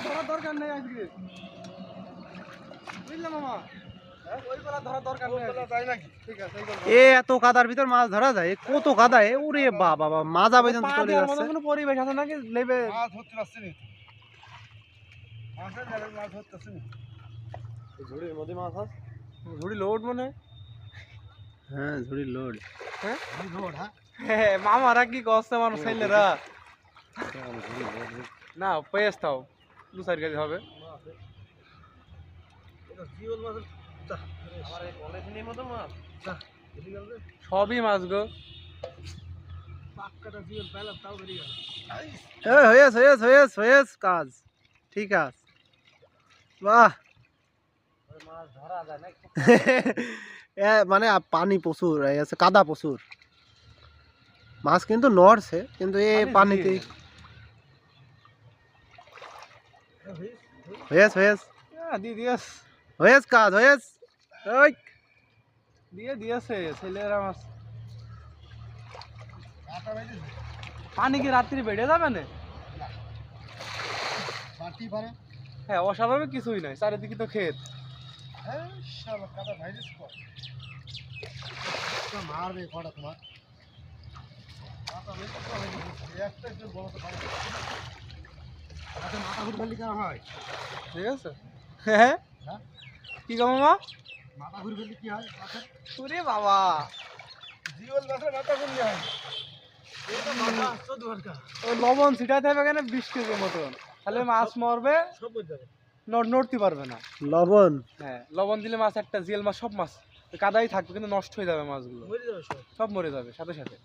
ধরার দরকার নেই আজকে, বুঝলে মামা? এত কাদার ভিতর মাছ ধরা যায়? কত কাদা! ওরে বাবা, মাজা পর্যন্ত চলে যাচ্ছে। কোনো পরিবেশ আছে নাকি লেবে মাছ ধরতে পারছে না? মাছের জালে মাছ ধরতেছে না। ঝুড়ির মধ্যে মাছ আছে, ঝুড়ি লোড মনে হয়। হ্যাঁ, ঝুড়ি লোড। হ্যাঁ লোড। হ্যাঁ মামারা কি করছে আমার ছেলেরা? না পেয়েছ তাও 2-4 কেজি হবে। সবই মাছ গো। কাজ ঠিক আছে। বাহ, মানে পানি প্রচুর, কাদা প্রচুর, মাছ কিন্তু নড়ছে, কিন্তু এই পানিতে কাজ দিয়ে দিয়েছে ছেলেরা মাছ। পানি কি রাত্রি বেড়ে যাবে না? হ্যাঁ, অস্বাভাবিক কিছুই নাই, চারিদিকে তো ক্ষেত। মারবে কটা তোমার? ঠিক আছে। হ্যাঁ কি গো মামা? মাথা ঘুরে ফেললে কি হয়? ওরে বাবা, জীবন মাছের মাথা ঘুরলে হয়। লবণ ছিটাতে হবে কেন 20 কেজির মতন, তাহলে মাছ মরবে, নড়তে পারবে না। লবণ, হ্যাঁ লবণ দিলে মাছ, একটা জিয়েল মাছ, সব মাছ কাদাই থাকবে কিন্তু নষ্ট হয়ে যাবে, মাছগুলো সব মরে যাবে সাথে সাথে।